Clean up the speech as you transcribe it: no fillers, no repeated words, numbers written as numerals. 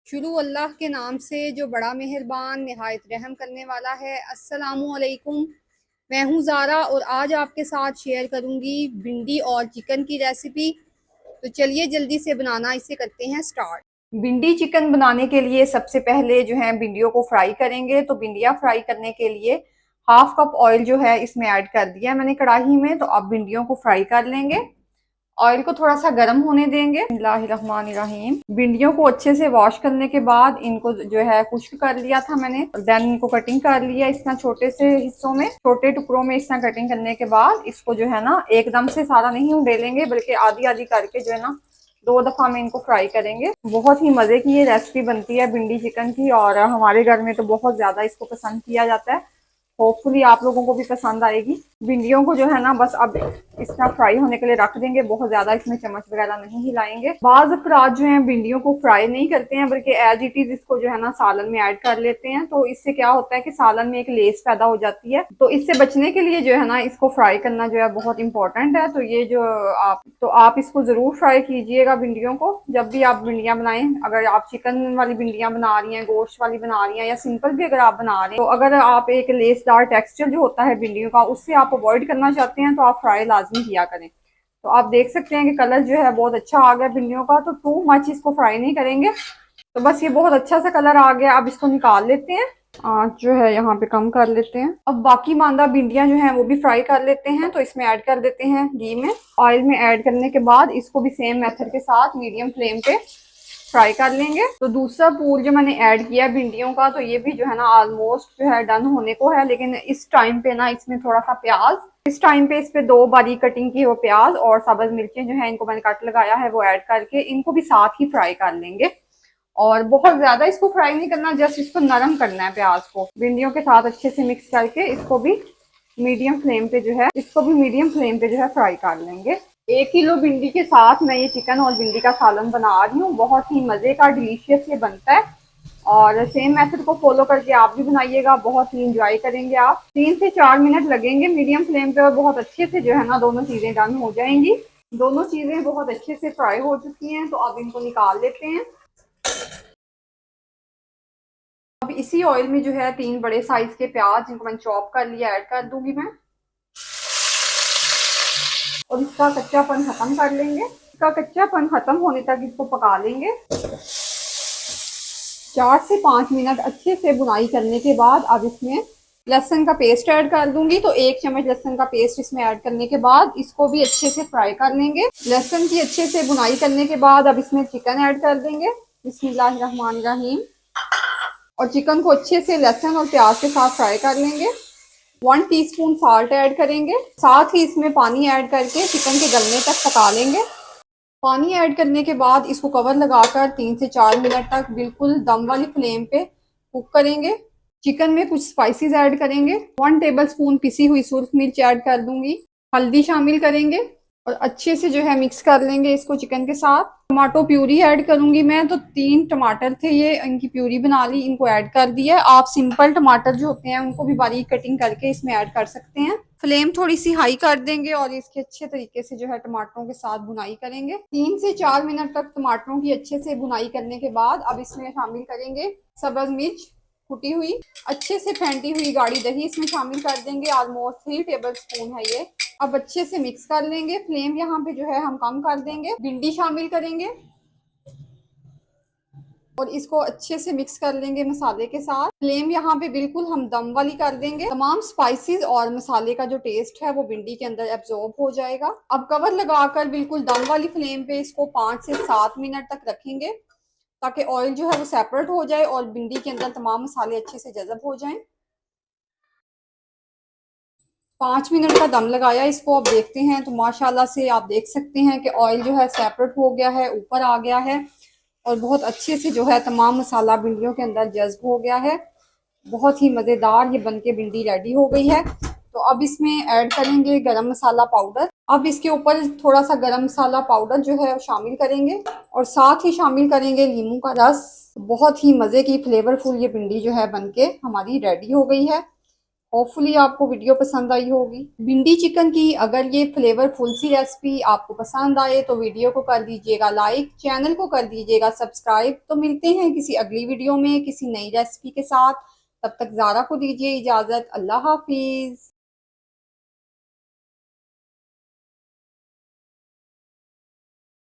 शुरू अल्लाह के नाम से जो बड़ा मेहरबान नहायत रहम करने वाला है। अस्सलामु अलैकुम। मैं हूँ ज़ारा और आज आपके साथ शेयर करूँगी भिंडी और चिकन की रेसिपी। तो चलिए जल्दी से बनाना इसे करते हैं स्टार्ट। भिंडी चिकन बनाने के लिए सबसे पहले जो है भिंडियों को फ्राई करेंगे। तो भिंडियाँ फ्राई करने के लिए हाफ कप ऑयल जो है इसमें ऐड कर दिया है मैंने कढ़ाई में। तो अब भिंडियों को फ्राई कर लेंगे। ऑयल को थोड़ा सा गर्म होने देंगे। बिस्मिल्लाहिर्रहमानिर्रहीम। भिंडियों को अच्छे से वॉश करने के बाद इनको जो है खुश्क कर लिया था मैंने। देन इनको कटिंग कर लिया इस तरह छोटे से हिस्सों में, छोटे टुकड़ों में इस तरह कटिंग करने के बाद इसको जो है ना एकदम से सारा नहीं उंडेलेंगे, बल्कि आधी आधी करके जो है ना 2 दफा में इनको फ्राई करेंगे। बहुत ही मजे की ये रेसिपी बनती है भिंडी चिकन की, और हमारे घर में तो बहुत ज्यादा इसको पसंद किया जाता है। होपफुली आप लोगों को भी पसंद आएगी। भिंडियों को जो है ना बस अब इस तरह फ्राई होने के लिए रख देंगे, बहुत ज्यादा इसमें चम्मच वगैरह नहीं हिलाएंगे। बाज अफराद जो है भिंडियों को फ्राई नहीं करते हैं, बल्कि एज इट इज इसको जो है ना सालन में ऐड कर लेते हैं। तो इससे क्या होता है कि सालन में एक लेस पैदा हो जाती है। तो इससे बचने के लिए जो है ना इसको फ्राई करना जो है बहुत इंपॉर्टेंट है। तो ये जो आप इसको जरूर फ्राई कीजिएगा भिंडियों को, जब भी आप भिंडियां बनाएं। अगर आप चिकन वाली भिंडियां बना रही हैं, गोश्त वाली बना रही हैं, या सिंपल भी अगर आप बना रहे हैं, तो अगर आप एक लेसदार टेक्सचर जो होता है भिंडियों का उससे आप अवॉइड करना चाहते हैं तो आप फ्राई लाजमी किया करें। तो आप देख सकते हैं कि कलर जो है बहुत अच्छा आ गया भिंडियों का। तो टू मच इसको फ्राई नहीं करेंगे। तो बस ये बहुत अच्छा सा कलर आ गया। अब इसको निकाल लेते हैं। आँच जो है यहाँ पे कम कर लेते हैं। अब बाकी मांदा भिंडियां जो हैं वो भी फ्राई कर लेते हैं। तो इसमें ऐड कर देते हैं घी में। ऑयल में ऐड करने के बाद इसको भी सेम मेथड के साथ मीडियम फ्लेम पे फ्राई कर लेंगे। तो दूसरा पूर जो मैंने ऐड किया भिंडियों का, तो ये भी जो है ना ऑलमोस्ट जो है डन होने को है। लेकिन इस टाइम पे ना इसमें थोड़ा सा प्याज, इस टाइम पे इस पे 2 बारीक कटिंग की वो प्याज और सब्ज मिर्चें जो है इनको मैंने कट लगाया है वो ऐड करके इनको भी साथ ही फ्राई कर लेंगे। और बहुत ज्यादा इसको फ्राई नहीं करना, जस्ट इसको नरम करना है प्याज को। भिंडियों के साथ अच्छे से मिक्स करके इसको भी मीडियम फ्लेम पे जो है फ्राई कर लेंगे। 1 किलो भिंडी के साथ मैं ये चिकन और भिंडी का सालन बना रही हूँ। बहुत ही मजे का डिलीशियस ये बनता है, और सेम मेथड को फॉलो करके आप भी बनाइएगा, बहुत ही इंजॉय करेंगे आप। 3 से 4 मिनट लगेंगे मीडियम फ्लेम पे, और बहुत अच्छे से जो है ना दोनों चीजें डन हो जाएंगी। दोनों चीजें बहुत अच्छे से फ्राई हो चुकी हैं। तो अब इनको निकाल लेते हैं। अब इसी ऑयल में जो है 3 बड़े साइज के प्याज जिनको मैंने चॉप कर लिया ऐड कर दूंगी मैं, और इसका कच्चापन खत्म कर लेंगे। इसका कच्चापन खत्म होने तक इसको पका लेंगे। 4 से 5 मिनट अच्छे से बुनाई करने के बाद अब इसमें लहसुन का पेस्ट ऐड कर दूंगी। तो 1 चम्मच लहसुन का पेस्ट इसमें ऐड करने के बाद इसको भी अच्छे से फ्राई कर लेंगे। लहसुन की अच्छे से बुनाई करने के बाद अब इसमें चिकन ऐड कर देंगे। बिस्मिल्लाहिर्रहमानिर्रहीम। और चिकन को अच्छे से लहसुन और प्याज के साथ फ्राई कर लेंगे। 1 टीस्पून साल्ट ऐड करेंगे। साथ ही इसमें पानी ऐड करके चिकन के गलने तक पका लेंगे। पानी ऐड करने के बाद इसको कवर लगाकर 3 से 4 मिनट तक बिल्कुल दम वाली फ्लेम पे कुक करेंगे। चिकन में कुछ स्पाइसेस ऐड करेंगे। 1 टेबल स्पून पिसी हुई सुरख मिर्च ऐड कर दूंगी। हल्दी शामिल करेंगे और अच्छे से जो है मिक्स कर लेंगे इसको चिकन के साथ। टमाटो प्यूरी ऐड करूंगी मैं। तो 3 टमाटर थे ये, इनकी प्यूरी बना ली, इनको ऐड कर दिया। आप सिंपल टमाटर जो होते हैं उनको भी बारीक कटिंग करके इसमें ऐड कर सकते हैं। फ्लेम थोड़ी सी हाई कर देंगे और इसके अच्छे तरीके से जो है टमाटरों के साथ बुनाई करेंगे। 3 से 4 मिनट तक टमाटरों की अच्छे से बुनाई करने के बाद अब इसमें शामिल करेंगे सब्ज मिर्च कुटी हुई, अच्छे से फेंटी हुई गाढ़ी दही इसमें शामिल कर देंगे। ऑलमोस्ट 3 टेबल स्पून है ये। अब अच्छे से मिक्स कर लेंगे। फ्लेम यहाँ पे जो है हम कम कर देंगे। भिंडी शामिल करेंगे और इसको अच्छे से मिक्स कर लेंगे मसाले के साथ। फ्लेम यहाँ पे बिल्कुल हम दम वाली कर देंगे। तमाम स्पाइसेस और मसाले का जो टेस्ट है वो भिंडी के अंदर एब्जॉर्ब हो जाएगा। अब कवर लगाकर बिल्कुल दम वाली फ्लेम पे इसको 5 से 7 मिनट तक रखेंगे, ताकि ऑयल जो है वो सेपरेट हो जाए और भिंडी के अंदर तमाम मसाले अच्छे से जज़ब हो जाएं। 5 मिनट का दम लगाया इसको। अब देखते हैं तो माशाल्लाह से आप देख सकते हैं कि ऑयल जो है सेपरेट हो गया है, ऊपर आ गया है, और बहुत अच्छे से जो है तमाम मसाला भिंडियों के अंदर जज्ब हो गया है। बहुत ही मज़ेदार ये बनके भिंडी रेडी हो गई है। तो अब इसमें ऐड करेंगे गरम मसाला पाउडर। अब इसके ऊपर थोड़ा सा गरम मसाला पाउडर जो है शामिल करेंगे, और साथ ही शामिल करेंगे नींबू का रस। बहुत ही मज़े की फ्लेवरफुल ये भिंडी जो है बनके हमारी रेडी हो गई है। होपफुली आपको वीडियो पसंद आई होगी भिंडी चिकन की। अगर ये फ्लेवरफुल सी रेसिपी आपको पसंद आए तो वीडियो को कर दीजिएगा लाइक, चैनल को कर दीजिएगा सब्सक्राइब। तो मिलते हैं किसी अगली वीडियो में किसी नई रेसिपी के साथ। तब तक ज़ारा को दीजिए इजाज़त। अल्लाह हाफिज़।